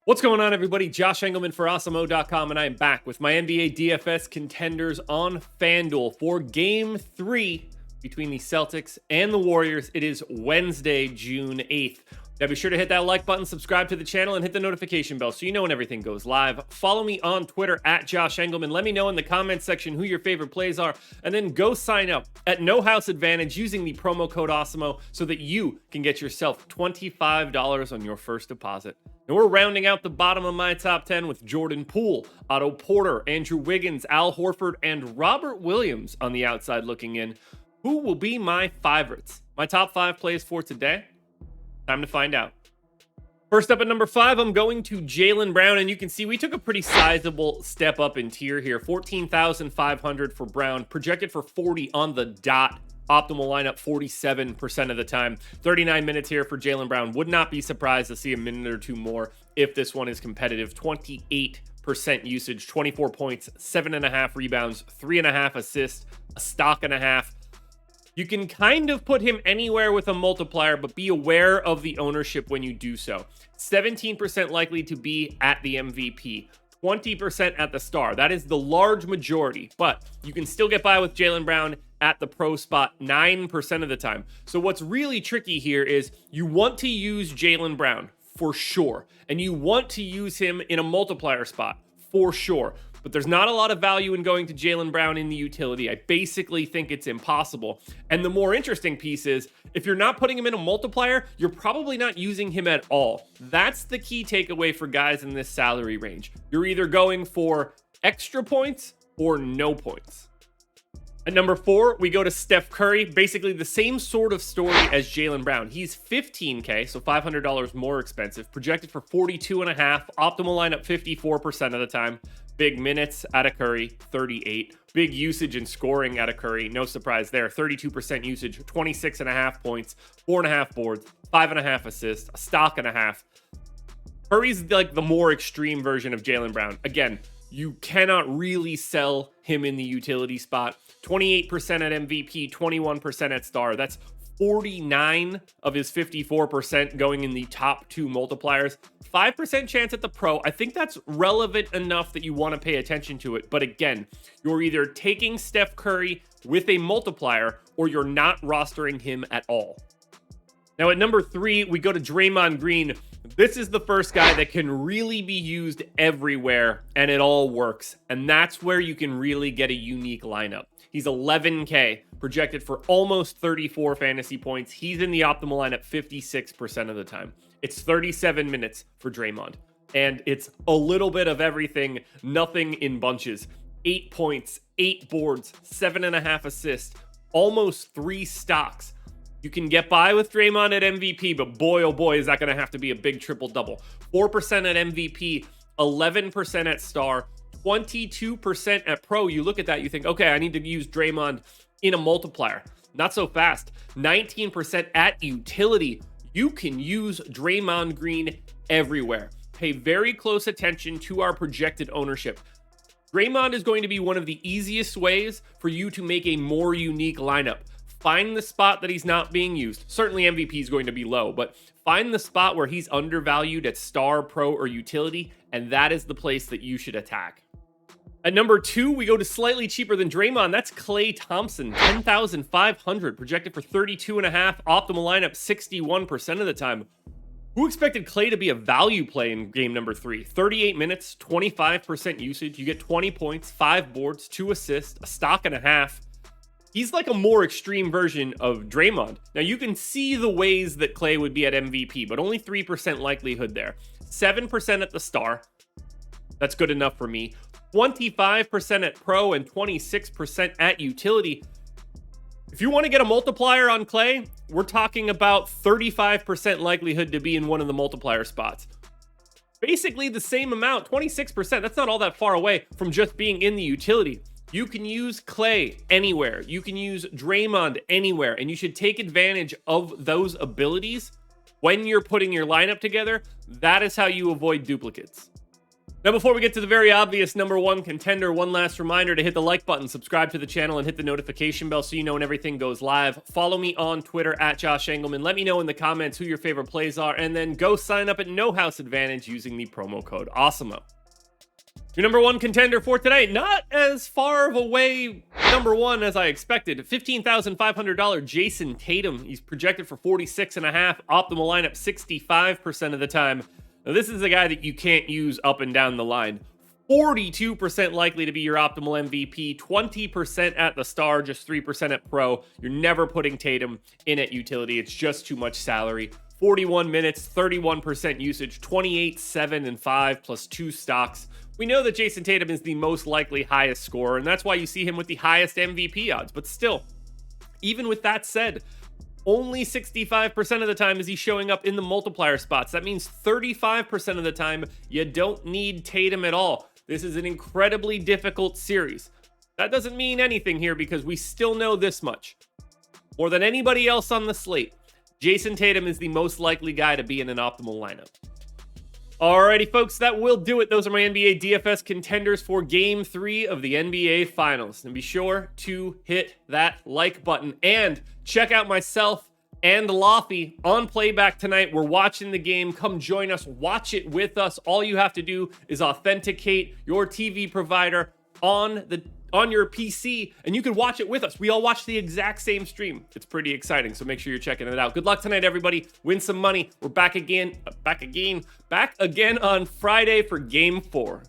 What's going on, everybody? Josh Engleman for Awesemo.com, and I am back with my NBA DFS contenders on FanDuel for Game 3 between the Celtics and the Warriors. It is Wednesday, June 8th. Now be sure to hit that like button, subscribe to the channel, and hit the notification bell so you know when everything goes live. Follow me on Twitter at Josh Engleman. Let me know in the comments section who your favorite plays are, and then go sign up at No House Advantage using the promo code Awesemo so that you can get yourself $25 on your first deposit. And we're rounding out the bottom of my top 10 with Jordan Poole, Otto Porter, Andrew Wiggins, Al Horford, and Robert Williams on the outside looking in. Who will be my favorites? My top 5 plays for today? Time to find out. First up at number 5, I'm going to Jaylen Brown, and you can see we took a pretty sizable step up in tier here. 14,500 for Brown, projected for 40 on the dot. Optimal lineup 47% of the time. 39 minutes here for Jaylen Brown. Would not be surprised to see a minute or two more if this one is competitive. 28% usage, 24 points, 7.5 rebounds, 3.5 assists, a stock and a half. You can kind of put him anywhere with a multiplier, but be aware of the ownership when you do so. 17% likely to be at the MVP. 20% at the star. That is the large majority, but you can still get by with Jaylen Brown at the pro spot 9% of the time. So what's really tricky here is you want to use Jaylen Brown for sure, and you want to use him in a multiplier spot for sure. But there's not a lot of value in going to Jaylen Brown in the utility. I basically think it's impossible. And the more interesting piece is, if you're not putting him in a multiplier, you're probably not using him at all. That's the key takeaway for guys in this salary range. You're either going for extra points or no points. At number 4, we go to Steph Curry. Basically the same sort of story as Jaylen Brown. He's $15K, so $500 more expensive. Projected for 42.5. Optimal lineup 54% of the time. Big minutes out of Curry, 38. Big usage and scoring out of Curry. No surprise there. 32% usage, 26.5 points, 4.5 boards, 5.5 assists, a stock and a half. Curry's like the more extreme version of Jaylen Brown. Again, you cannot really sell him in the utility spot. 28% at MVP, 21% at star. That's 49 of his 54% going in the top 2 multipliers. 5% chance at the pro. I think that's relevant enough that you want to pay attention to it. But again, you're either taking Steph Curry with a multiplier or you're not rostering him at all. Now at number 3, we go to Draymond Green. This is the first guy that can really be used everywhere, and it all works. And that's where you can really get a unique lineup. He's 11K, projected for almost 34 fantasy points. He's in the optimal lineup 56% of the time. It's 37 minutes for Draymond. And it's a little bit of everything, nothing in bunches. 8 points, 8 boards, 7.5 assists, almost 3 stocks. You can get by with Draymond at MVP, but boy, oh boy, is that going to have to be a big triple-double. 4% at MVP, 11% at star, 22% at pro. You look at that, you think, okay, I need to use Draymond in a multiplier. Not so fast. 19% at utility. You can use Draymond Green everywhere. Pay very close attention to our projected ownership. Draymond is going to be one of the easiest ways for you to make a more unique lineup. Find the spot that he's not being used. Certainly MVP is going to be low, but find the spot where he's undervalued at star, pro, or utility, and that is the place that you should attack. At number 2, we go to slightly cheaper than Draymond. That's Klay Thompson, 10,500, projected for 32.5. Optimal lineup 61% of the time. Who expected Klay to be a value play in game number 3? 38 minutes, 25% usage. You get 20 points, 5 boards, 2 assists, a stock and a half. He's like a more extreme version of Draymond. Now, you can see the ways that Klay would be at MVP, but only 3% likelihood there. 7% at the star. That's good enough for me. 25% at pro and 26% at utility. If you want to get a multiplier on Klay, we're talking about 35% likelihood to be in one of the multiplier spots. Basically the same amount, 26%. That's not all that far away from just being in the utility. You can use Klay anywhere. You can use Draymond anywhere, and you should take advantage of those abilities when you're putting your lineup together. That is how you avoid duplicates. Now, before we get to the very obvious number one contender, one last reminder to hit the like button, subscribe to the channel, and hit the notification bell so you know when everything goes live. Follow me on Twitter at Josh Engleman. Let me know in the comments who your favorite plays are, and then go sign up at No House Advantage using the promo code Awesemo. Your number one contender for today, not as far of a way number one as I expected. $15,500 Jayson Tatum. He's projected for 46.5, optimal lineup 65% of the time. Now, this is a guy that you can't use up and down the line. 42% likely to be your optimal MVP, 20% at the star, just 3% at pro. You're never putting Tatum in at utility. It's just too much salary. 41 minutes, 31% usage, 28, 7, and 5, plus 2 stocks. We know that Jayson Tatum is the most likely highest scorer, and that's why you see him with the highest MVP odds. But still, even with that said, only 65% of the time is he showing up in the multiplier spots. That means 35% of the time, you don't need Tatum at all. This is an incredibly difficult series. That doesn't mean anything here because we still know this much. More than anybody else on the slate, Jayson Tatum is the most likely guy to be in an optimal lineup. Alrighty, folks, that will do it. Those are my NBA DFS contenders for Game 3 of the NBA Finals. And be sure to hit that like button and check out myself and Lofty on playback tonight. We're watching the game. Come join us. Watch it with us. All you have to do is authenticate your TV provider on your PC, and you can watch it with us. We all watch the exact same stream. It's pretty exciting, so make sure you're checking it out. Good luck tonight, everybody. Win some money. We're back again on Friday for Game 4.